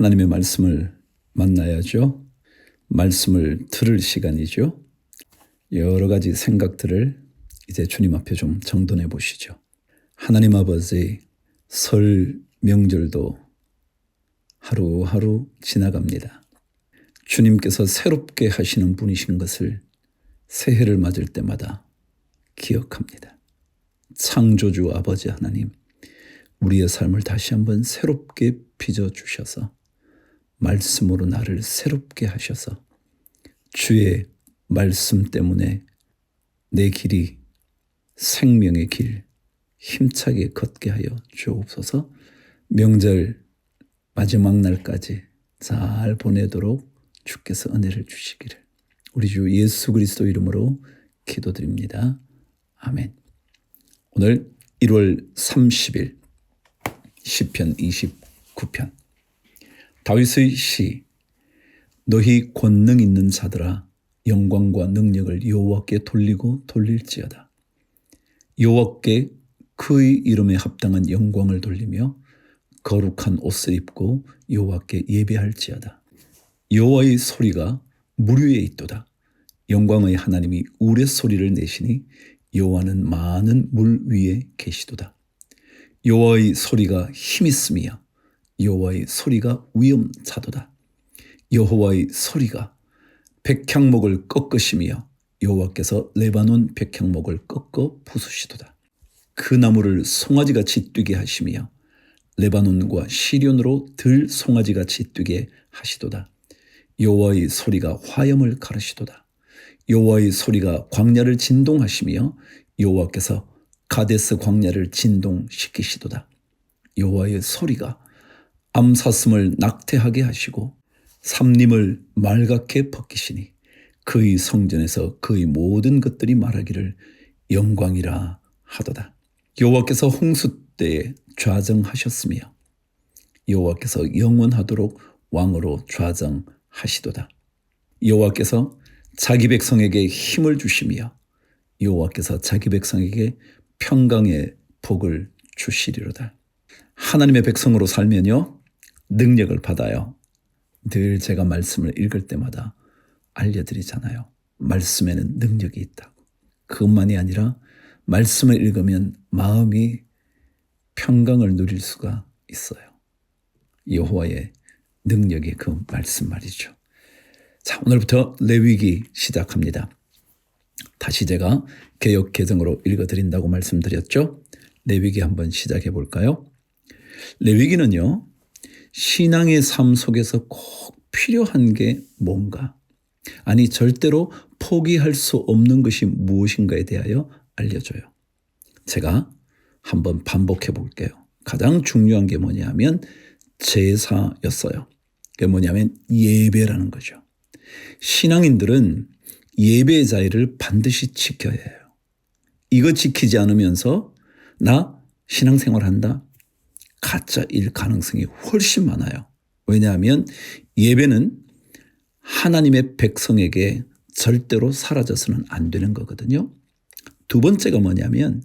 하나님의 말씀을 만나야죠. 말씀을 들을 시간이죠. 여러 가지 생각들을 이제 주님 앞에 좀 정돈해 보시죠. 하나님 아버지, 설 명절도 하루하루 지나갑니다. 주님께서 새롭게 하시는 분이신 것을 새해를 맞을 때마다 기억합니다. 창조주 아버지 하나님, 우리의 삶을 다시 한번 새롭게 빚어주셔서 말씀으로 나를 새롭게 하셔서 주의 말씀 때문에 내 길이 생명의 길 힘차게 걷게 하여 주옵소서. 명절 마지막 날까지 잘 보내도록 주께서 은혜를 주시기를 우리 주 예수 그리스도 이름으로 기도드립니다. 아멘. 오늘 1월 30일 시편 29편 다윗의 시. 너희 권능 있는 자들아, 영광과 능력을 여호와께 돌리고 돌릴지어다. 여호와께 그의 이름에 합당한 영광을 돌리며 거룩한 옷을 입고 여호와께 예배할지어다. 여호와의 소리가 물 위에 있도다. 영광의 하나님이 우레소리를 내시니 여호와는 많은 물 위에 계시도다. 여호와의 소리가 힘있으며 여호와의 소리가 위엄자도다. 여호와의 소리가 백향목을 꺾으시며 여호와께서 레바논 백향목을 꺾어 부수시도다. 그 나무를 송아지같이 뛰게 하시며 레바논과 시련으로 들 송아지같이 뛰게 하시도다. 여호와의 소리가 화염을 가르시도다. 여호와의 소리가 광야를 진동하시며 여호와께서 가데스 광야를 진동시키시도다. 여호와의 소리가 암사슴을 낙태하게 하시고 삼림을 맑게 벗기시니 그의 성전에서 그의 모든 것들이 말하기를 영광이라 하도다. 여호와께서 홍수 때에 좌정하셨으며 여호와께서 영원하도록 왕으로 좌정하시도다. 여호와께서 자기 백성에게 힘을 주시며 여호와께서 자기 백성에게 평강의 복을 주시리로다. 하나님의 백성으로 살면요, 능력을 받아요. 늘 제가 말씀을 읽을 때마다 알려드리잖아요. 말씀에는 능력이 있다고. 그것만이 아니라 말씀을 읽으면 마음이 평강을 누릴 수가 있어요. 여호와의 능력의 그 말씀 말이죠. 자, 오늘부터 레위기 시작합니다. 다시 제가 개역 개정으로 읽어드린다고 말씀드렸죠. 레위기 한번 시작해 볼까요? 레위기는요, 신앙의 삶 속에서 꼭 필요한 게 뭔가, 아니 절대로 포기할 수 없는 것이 무엇인가에 대하여 알려줘요. 제가 한번 반복해 볼게요. 가장 중요한 게 뭐냐면 제사였어요. 그게 뭐냐면 예배라는 거죠. 신앙인들은 예배의 자리를 반드시 지켜야 해요. 이거 지키지 않으면서 나 신앙생활한다? 가짜일 가능성이 훨씬 많아요. 왜냐하면 예배는 하나님의 백성에게 절대로 사라져서는 안 되는 거거든요. 두 번째가 뭐냐면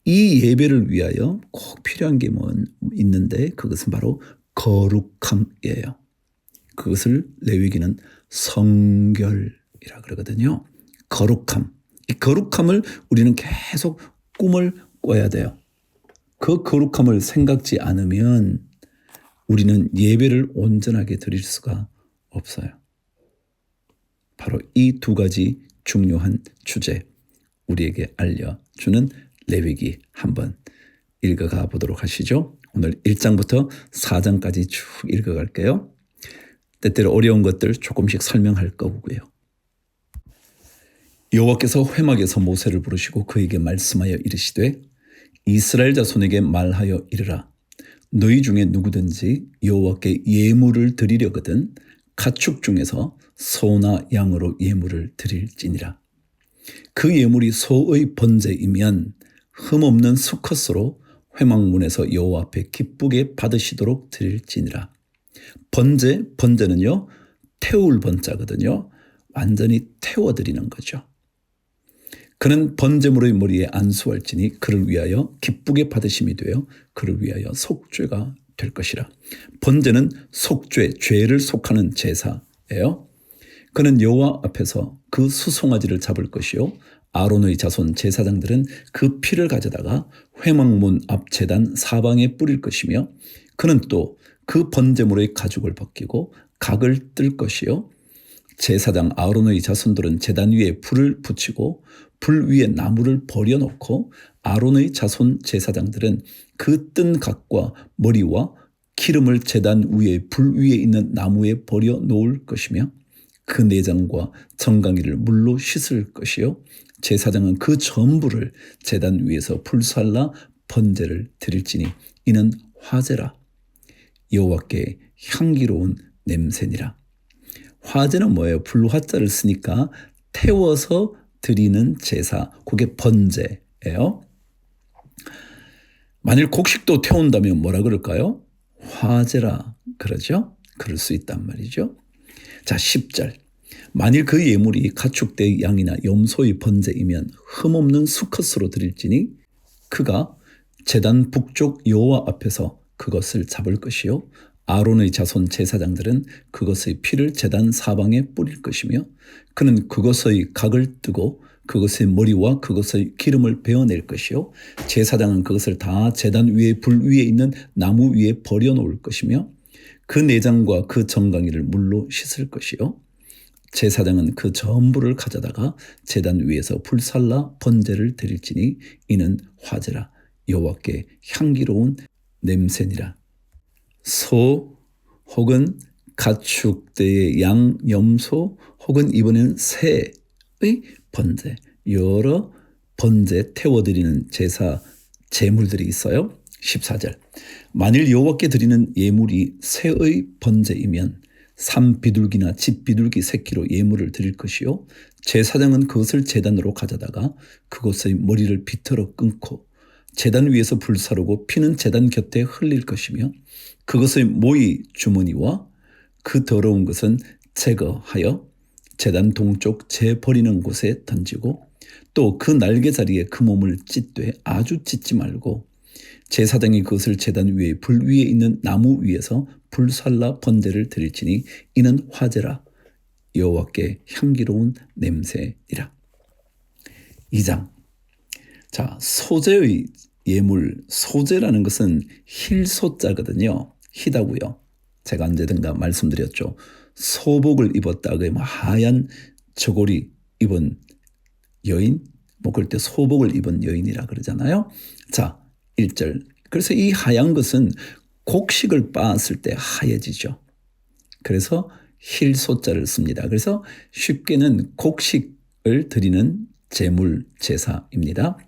이 예배를 위하여 꼭 필요한 게 있는데 그것은 바로 거룩함이에요. 그것을 레위기는 성결이라 그러거든요. 거룩함. 이 거룩함을 우리는 계속 꿈을 꿔야 돼요. 그 거룩함을 생각지 않으면 우리는 예배를 온전하게 드릴 수가 없어요. 바로 이 두 가지 중요한 주제 우리에게 알려주는 레위기 한번 읽어가 보도록 하시죠. 오늘 1장부터 4장까지 쭉 읽어갈게요. 때때로 어려운 것들 조금씩 설명할 거고요. 여호와께서 회막에서 모세를 부르시고 그에게 말씀하여 이르시되 이스라엘 자손에게 말하여 이르라. 너희 중에 누구든지 여호와께 예물을 드리려거든 가축 중에서 소나 양으로 예물을 드릴지니라. 그 예물이 소의 번제이면 흠없는 수컷으로 회막문에서 여호와 앞에 기쁘게 받으시도록 드릴지니라. 번제는요, 태울 번자거든요. 완전히 태워드리는 거죠. 그는 번제물의 머리에 안수할지니 그를 위하여 기쁘게 받으심이 되어 그를 위하여 속죄가 될 것이라. 번제는 속죄, 죄를 속하는 제사예요. 그는 여호와 앞에서 그 수송아지를 잡을 것이요 아론의 자손 제사장들은 그 피를 가져다가 회막문 앞 제단 사방에 뿌릴 것이며 그는 또 그 번제물의 가죽을 벗기고 각을 뜰 것이요 제사장 아론의 자손들은 제단 위에 불을 붙이고 불 위에 나무를 버려놓고 아론의 자손 제사장들은 그 뜬 각과 머리와 기름을 제단 위에 불 위에 있는 나무에 버려 놓을 것이며 그 내장과 정강이를 물로 씻을 것이요 제사장은 그 전부를 제단 위에서 불살라 번제를 드릴지니 이는 화제라. 여호와께 향기로운 냄새니라. 화제는 뭐예요? 불화자를 쓰니까 태워서 드리는 제사, 그게 번제예요. 만일 곡식도 태운다면 뭐라 그럴까요? 화제라 그러죠? 그럴 수 있단 말이죠. 자, 10절. 만일 그 예물이 가축대의 양이나 염소의 번제이면 흠없는 수컷으로 드릴지니 그가 제단 북쪽 여호와 앞에서 그것을 잡을 것이요 아론의 자손 제사장들은 그것의 피를 제단 사방에 뿌릴 것이며 그는 그것의 각을 뜨고 그것의 머리와 그것의 기름을 베어낼 것이요 제사장은 그것을 다 제단 위에 불 위에 있는 나무 위에 버려놓을 것이며 그 내장과 그 정강이를 물로 씻을 것이요 제사장은 그 전부를 가져다가 제단 위에서 불살라 번제를 드릴지니 이는 화제라. 여호와께 향기로운 냄새니라. 소 혹은 가축대의 양, 염소 혹은 이번에는 새의 번제, 여러 번제 태워드리는 제사 제물들이 있어요. 14절. 만일 여호와께 드리는 예물이 새의 번제이면 산비둘기나 집비둘기 새끼로 예물을 드릴 것이요 제사장은 그것을 제단으로 가져다가 그것의 머리를 비틀어 끊고 제단 위에서 불사르고 피는 제단 곁에 흘릴 것이며 그것의 모이 주머니와 그 더러운 것은 제거하여 제단 동쪽 재 버리는 곳에 던지고 또 그 날개 자리에 그 몸을 찢되 아주 찢지 말고 제사장이 그것을 제단 위에 불 위에 있는 나무 위에서 불살라 번제를 드릴지니 이는 화제라. 여호와께 향기로운 냄새니라. 2장. 자, 소제의 예물, 소제라는 것은 힐소자거든요. 희다고요. 제가 언제든가 말씀드렸죠. 소복을 입었다, 그 하얀 저고리 입은 여인, 그럴 때 소복을 입은 여인이라 그러잖아요. 자, 1절. 그래서 이 하얀 것은 곡식을 빻았을 때 하얘지죠. 그래서 힐소자를 씁니다. 그래서 쉽게는 곡식을 드리는 제물 제사입니다.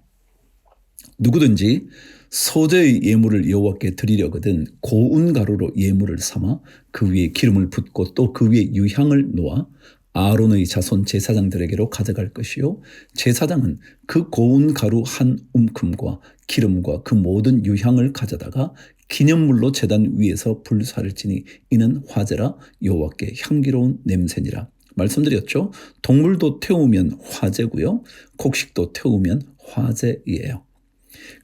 누구든지 소제의 예물을 여호와께 드리려거든 고운 가루로 예물을 삼아 그 위에 기름을 붓고 또 그 위에 유향을 놓아 아론의 자손 제사장들에게로 가져갈 것이요 제사장은 그 고운 가루 한 움큼과 기름과 그 모든 유향을 가져다가 기념물로 제단 위에서 불사를지니 이는 화제라. 여호와께 향기로운 냄새니라. 말씀드렸죠. 동물도 태우면 화제고요 곡식도 태우면 화제이에요.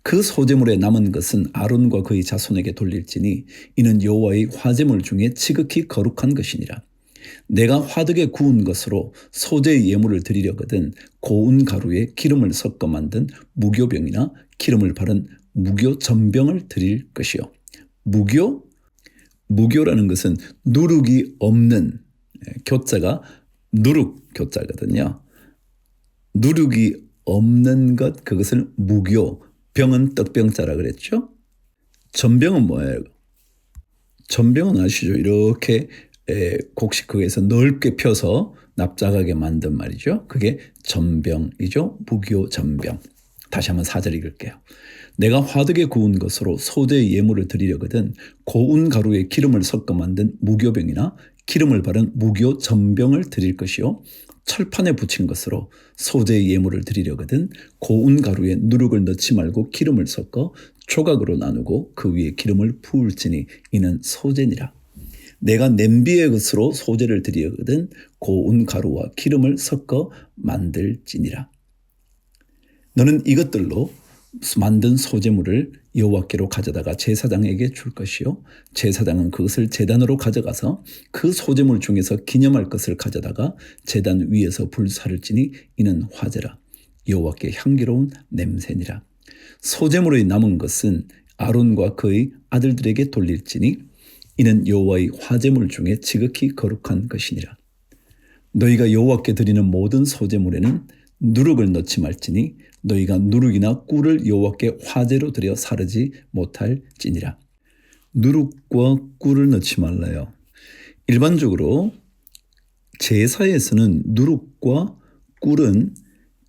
그 소제물에 남은 것은 아론과 그의 자손에게 돌릴지니 이는 여호와의 화제물 중에 지극히 거룩한 것이니라. 내가 화덕에 구운 것으로 소제의 예물을 드리려거든 고운 가루에 기름을 섞어 만든 무교병이나 기름을 바른 무교전병을 드릴 것이요. 무교라는 것은 누룩이 없는, 교자가 누룩 교자거든요. 누룩이 없는 것, 그것을 무교, 병은 떡병자라 그랬죠. 전병은 뭐예요? 전병은 아시죠? 이렇게 곡식크에서 넓게 펴서 납작하게 만든 말이죠. 그게 전병이죠. 무교전병. 다시 한번 4절 읽을게요. 내가 화덕에 구운 것으로 소제의 예물을 드리려거든 고운 가루에 기름을 섞어 만든 무교병이나 기름을 바른 무교전병을 드릴 것이요 철판에 붙인 것으로 소제의 예물을 드리려거든 고운 가루에 누룩을 넣지 말고 기름을 섞어 조각으로 나누고 그 위에 기름을 부을지니 이는 소제니라. 내가 냄비의 것으로 소제를 드리거든 고운 가루와 기름을 섞어 만들지니라. 너는 이것들로 만든 소재물을 여호와께로 가져다가 제사장에게 줄 것이요 제사장은 그것을 제단으로 가져가서 그 소재물 중에서 기념할 것을 가져다가 제단 위에서 불사를 지니 이는 화제라 여호와께 향기로운 냄새니라. 소재물의 남은 것은 아론과 그의 아들들에게 돌릴지니 이는 여호와의 화제물 중에 지극히 거룩한 것이니라. 너희가 여호와께 드리는 모든 소재물에는 누룩을 넣지 말지니 너희가 누룩이나 꿀을 여호와께 화제로 드려 사르지 못할지니라. 누룩과 꿀을 넣지 말라요. 일반적으로 제사에서는 누룩과 꿀은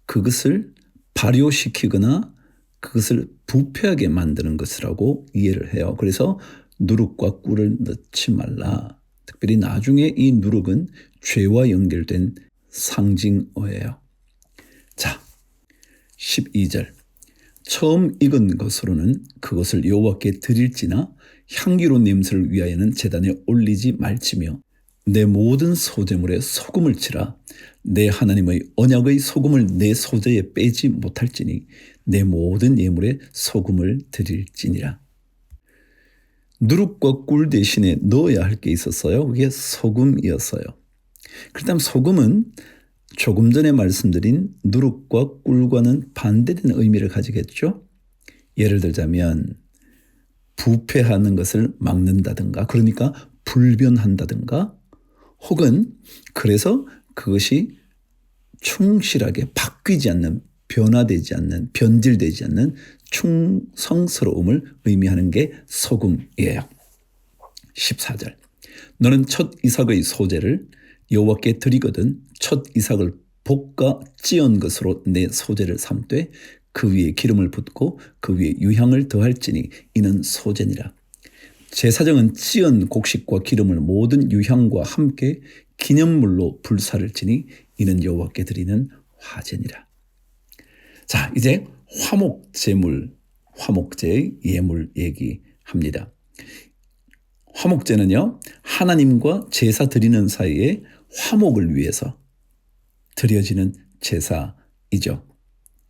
그것을 발효시키거나 그것을 부패하게 만드는 것이라고 이해를 해요. 그래서 누룩과 꿀을 넣지 말라. 특별히 나중에 이 누룩은 죄와 연결된 상징어예요. 자, 12절. 처음 익은 것으로는 그것을 여호와께 드릴지나 향기로운 냄새를 위하여는 제단에 올리지 말지며 내 모든 소재물에 소금을 치라. 내 하나님의 언약의 소금을 내 소재에 빼지 못할지니 내 모든 예물에 소금을 드릴지니라. 누룩과 꿀 대신에 넣어야 할 게 있었어요. 그게 소금이었어요. 그렇다면 소금은 조금 전에 말씀드린 누룩과 꿀과는 반대된 의미를 가지겠죠. 예를 들자면 부패하는 것을 막는다든가 그러니까 불변한다든가 혹은 그래서 그것이 충실하게 바뀌지 않는 변화되지 않는 변질되지 않는 충성스러움을 의미하는 게 소금이에요. 14절. 너는 첫 이삭의 소재를 여호와께 드리거든 첫 이삭을 볶아 찌은 것으로 내 소재를 삼되 그 위에 기름을 붓고 그 위에 유향을 더할지니 이는 소재니라. 제사장은 찌은 곡식과 기름을 모든 유향과 함께 기념물로 불사를 지니 이는 여호와께 드리는 화제니라. 자, 이제 화목제의 예물 얘기합니다. 화목제는요, 하나님과 제사 드리는 사이에 화목을 위해서 드려지는 제사이죠.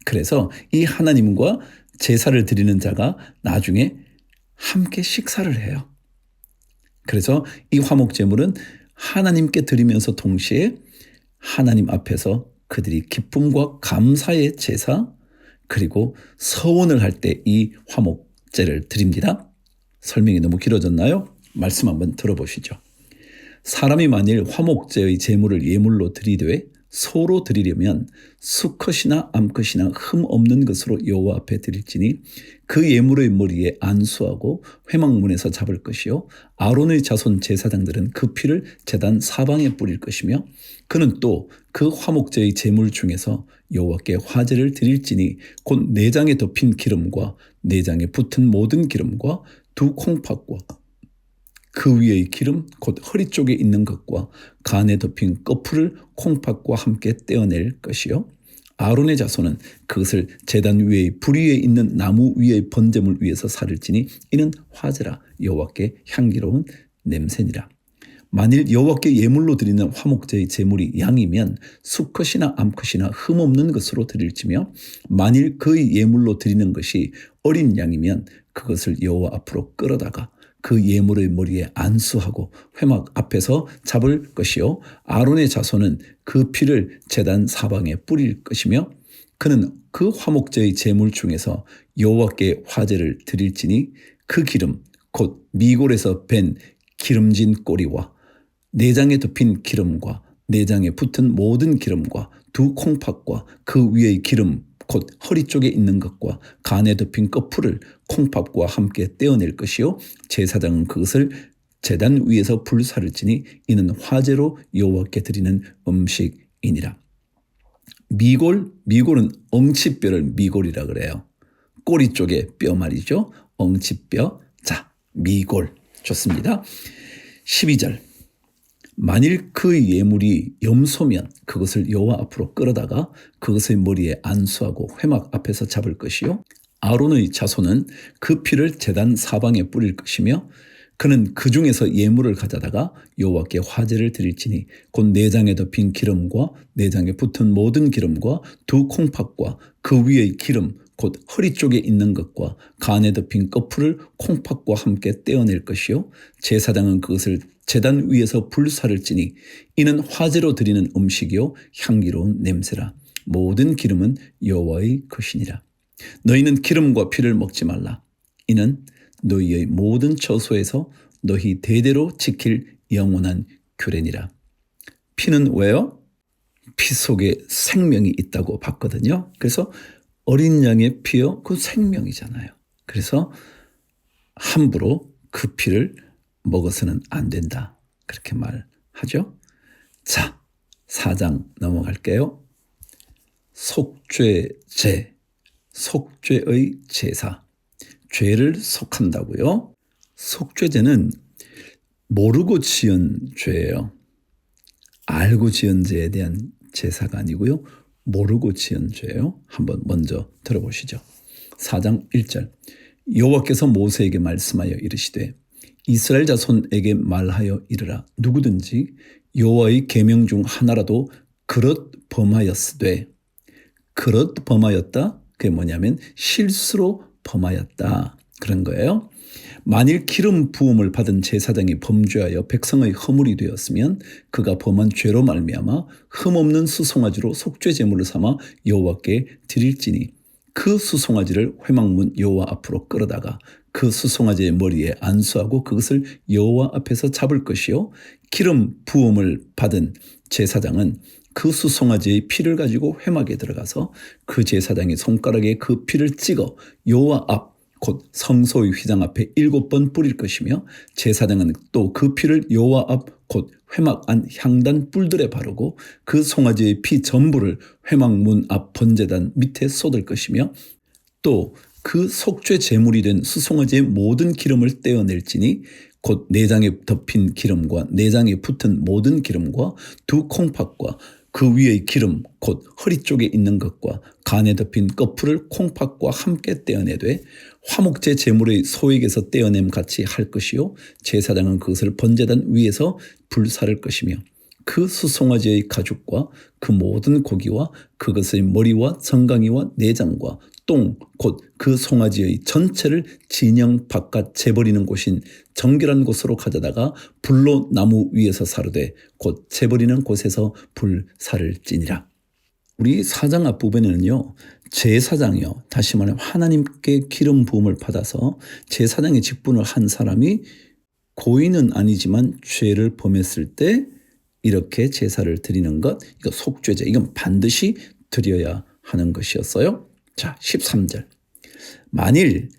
그래서 이 하나님과 제사를 드리는 자가 나중에 함께 식사를 해요. 그래서 이 화목제물은 하나님께 드리면서 동시에 하나님 앞에서 그들이 기쁨과 감사의 제사 그리고 서원을 할 때 이 화목제를 드립니다. 설명이 너무 길어졌나요? 말씀 한번 들어보시죠. 사람이 만일 화목제의 제물을 예물로 드리되 소로 드리려면 수컷이나 암컷이나 흠 없는 것으로 여호와 앞에 드릴지니 그 예물의 머리에 안수하고 회막문에서 잡을 것이요 아론의 자손 제사장들은 그 피를 제단 사방에 뿌릴 것이며 그는 또 그 화목제의 제물 중에서 여호와께 화제를 드릴지니 곧 내장에 덮인 기름과 내장에 붙은 모든 기름과 두 콩팥과 그 위의 기름 곧 허리 쪽에 있는 것과 간에 덮인 꺼풀을 콩팥과 함께 떼어낼 것이요 아론의 자손은 그것을 제단 위의 불 위에 있는 나무 위의 번제물 위에서 살을지니 이는 화제라 여호와께 향기로운 냄새니라. 만일 여호와께 예물로 드리는 화목제의 제물이 양이면 수컷이나 암컷이나 흠없는 것으로 드릴지며 만일 그의 예물로 드리는 것이 어린 양이면 그것을 여호와 앞으로 끌어다가 그 예물의 머리에 안수하고 회막 앞에서 잡을 것이요 아론의 자손은 그 피를 제단 사방에 뿌릴 것이며 그는 그 화목제의 제물 중에서 여호와께 화제를 드릴지니 그 기름 곧 미골에서 밴 기름진 꼬리와 내장에 덮인 기름과 내장에 붙은 모든 기름과 두 콩팥과 그 위의 기름 곧 허리 쪽에 있는 것과 간에 덮인 꺼풀을 콩팥과 함께 떼어낼 것이요 제사장은 그것을 제단 위에서 불사를 지니 이는 화제로 여호와께 드리는 음식이니라. 미골은 엉치뼈를 미골이라 그래요. 꼬리 쪽에 뼈 말이죠. 엉치뼈. 자, 미골. 좋습니다. 12절. 만일 그 예물이 염소면 그것을 여호와 앞으로 끌어다가 그것의 머리에 안수하고 회막 앞에서 잡을 것이요 아론의 자손은 그 피를 제단 사방에 뿌릴 것이며 그는 그 중에서 예물을 가져다가 여호와께 화제를 드릴지니 곧 내장에 덮인 기름과 내장에 붙은 모든 기름과 두 콩팥과 그 위의 기름 곧 허리 쪽에 있는 것과 간에 덮인 꺼풀을 콩팥과 함께 떼어낼 것이요 제사장은 그것을 제단 위에서 불사를 찌니 이는 화제로 드리는 음식이요 향기로운 냄새라. 모든 기름은 여호와의 것이니라. 너희는 기름과 피를 먹지 말라. 이는 너희의 모든 처소에서 너희 대대로 지킬 영원한 규례니라. 피는 왜요? 피 속에 생명이 있다고 봤거든요. 그래서 어린 양의 피요, 그 생명이잖아요. 그래서 함부로 그 피를 먹어서는 안 된다. 그렇게 말하죠. 자, 4장 넘어갈게요. 속죄제, 속죄의 제사. 죄를 속한다고요. 속죄제는 모르고 지은 죄예요. 알고 지은 죄에 대한 제사가 아니고요. 모르고 지은 죄예요. 한번 먼저 들어보시죠. 4장 1절. 여호와께서 모세에게 말씀하여 이르시되 이스라엘 자손에게 말하여 이르라. 누구든지 여호와의 계명 중 하나라도 그릇 범하였으되, 그릇 범하였다. 그게 뭐냐면 실수로 범하였다. 그런 거예요. 만일 기름 부음을 받은 제사장이 범죄하여 백성의 허물이 되었으면 그가 범한 죄로 말미암아 흠없는 수송아지로 속죄 제물을 삼아 여호와께 드릴지니 그 수송아지를 회막문 여호와 앞으로 끌어다가 그 수송아지의 머리에 안수하고 그것을 여호와 앞에서 잡을 것이요 기름 부음을 받은 제사장은 그 수송아지의 피를 가지고 회막에 들어가서 그 제사장이 손가락에 그 피를 찍어 여호와 앞 곧 성소의 휘장 앞에 7번 뿌릴 것이며 제사장은 또 그 피를 여호와 앞 곧 회막 안 향단 뿔들에 바르고 그 송아지의 피 전부를 회막 문 앞 번제단 밑에 쏟을 것이며 또 그 속죄 제물이 된 수송아지의 모든 기름을 떼어낼지니 곧 내장에 덮인 기름과 내장에 붙은 모든 기름과 두 콩팥과 그 위의 기름 곧 허리 쪽에 있는 것과 간에 덮인 꺼풀을 콩팥과 함께 떼어내되 화목제 제물의 소액에서 떼어냄 같이 할 것이요 제사장은 그것을 번제단 위에서 불사를 것이며 그 수송아지의 가죽과 그 모든 고기와 그것의 머리와 정강이와 내장과 똥 곧 그 송아지의 전체를 진영 바깥 재버리는 곳인 정결한 곳으로 가져다가 불로 나무 위에서 사르되 곧 재버리는 곳에서 불사를 찌니라. 우리 4장 앞부분에는요. 제사장이요. 다시 말하면 하나님께 기름 부음을 받아서 제사장의 직분을 한 사람이 고인은 아니지만 죄를 범했을 때 이렇게 제사를 드리는 것, 이거 속죄제, 이건 반드시 드려야 하는 것이었어요. 자, 13절. 만일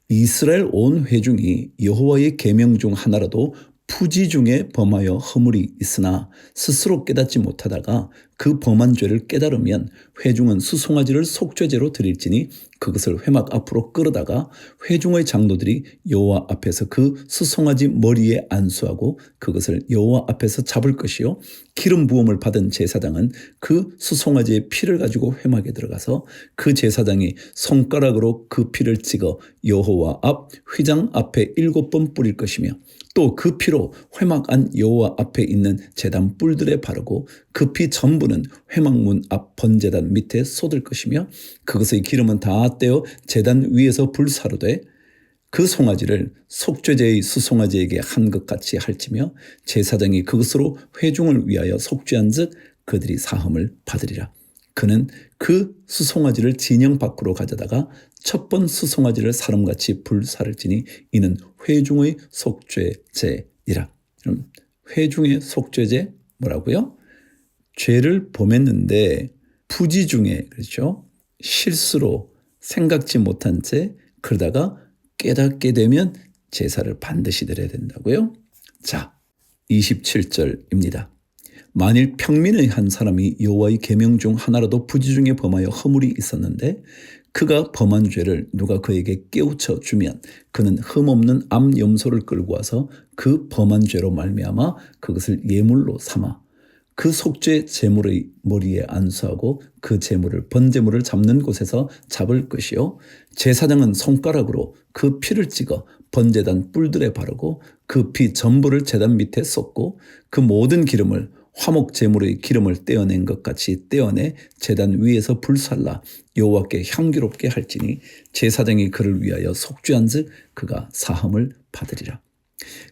이스라엘 온 회중이 여호와의 계명 중 하나라도 푸지 중에 범하여 허물이 있으나 스스로 깨닫지 못하다가 그 범한 죄를 깨달으면 회중은 수송아지를 속죄제로 드릴지니 그것을 회막 앞으로 끌어다가 회중의 장로들이 여호와 앞에서 그 수송아지 머리에 안수하고 그것을 여호와 앞에서 잡을 것이요 기름 부음을 받은 제사장은 그 수송아지의 피를 가지고 회막에 들어가서 그 제사장이 손가락으로 그 피를 찍어 여호와 앞 휘장 앞에 7번 뿌릴 것이며 또 그 피로 회막 안 여호와 앞에 있는 제단 뿔들에 바르고 그 피 전부는 회막문 앞 번제단 밑에 쏟을 것이며 그것의 기름은 다 떼어 제단 위에서 불사르되 그 송아지를 속죄제의 수송아지에게 한 것 같이 할지며 제사장이 그것으로 회중을 위하여 속죄한즉 그들이 사함을 받으리라. 그는 그 수송아지를 진영 밖으로 가져다가 첫 번 수송아지를 사람같이 불사를 지니 이는 회중의 속죄제니라. 그럼 회중의 속죄제 뭐라고요? 죄를 범했는데 부지 중에 그렇죠? 실수로 생각지 못한 채 그러다가 깨닫게 되면 제사를 반드시 드려야 된다고요. 자, 27절입니다. 만일 평민의 한 사람이 여호와의 계명 중 하나라도 부지 중에 범하여 허물이 있었는데 그가 범한 죄를 누가 그에게 깨우쳐 주면 그는 흠없는 암 염소를 끌고 와서 그 범한 죄로 말미암아 그것을 예물로 삼아 그 속죄 제물의 머리에 안수하고 그 제물을 번제물을 잡는 곳에서 잡을 것이요 제사장은 손가락으로 그 피를 찍어 번제단 뿔들에 바르고 그 피 전부를 제단 밑에 쏟고 그 모든 기름을 화목 제물의 기름을 떼어낸 것 같이 떼어내 제단 위에서 불살라 여호와께 향기롭게 할지니 제사장이 그를 위하여 속죄한즉 그가 사함을 받으리라.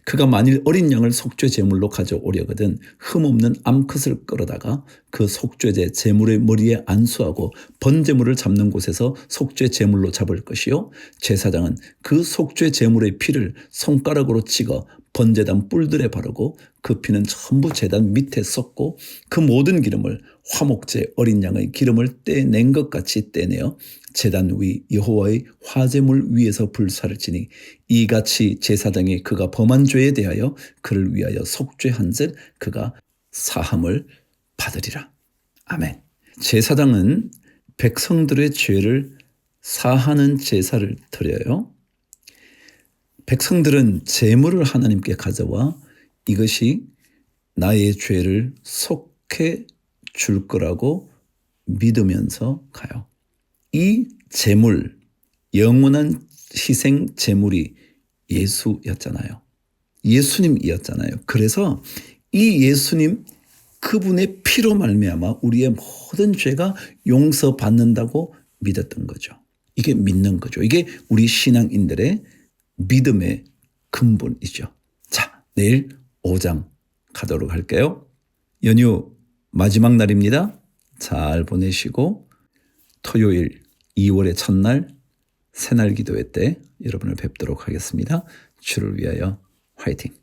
그가 만일 어린 양을 속죄 제물로 가져오려거든 흠없는 암컷을 끌어다가 그 속죄제 제물의 머리에 안수하고 번제물을 잡는 곳에서 속죄 제물로 잡을 것이요 제사장은 그 속죄 제물의 피를 손가락으로 찍어 번제단 뿔들에 바르고 그 피는 전부 제단 밑에 섞고 그 모든 기름을 화목제 어린 양의 기름을 떼낸 것 같이 떼내어 제단 위 여호와의 화제물 위에서 불사를 지니 이같이 제사장이 그가 범한 죄에 대하여 그를 위하여 속죄한즉 그가 사함을 받으리라. 아멘. 제사장은 백성들의 죄를 사하는 제사를 드려요. 백성들은 제물을 하나님께 가져와 이것이 나의 죄를 속해 줄 거라고 믿으면서 가요. 이 제물, 영원한 희생 제물이 예수였잖아요. 예수님이었잖아요. 그래서 이 예수님 그분의 피로 말미암아 우리의 모든 죄가 용서받는다고 믿었던 거죠. 이게 믿는 거죠. 이게 우리 신앙인들의 믿음의 근본이죠. 자, 내일 5장 가도록 할게요. 연휴 마지막 날입니다. 잘 보내시고 토요일 2월의 첫날 새날 기도회 때 여러분을 뵙도록 하겠습니다. 주를 위하여 화이팅!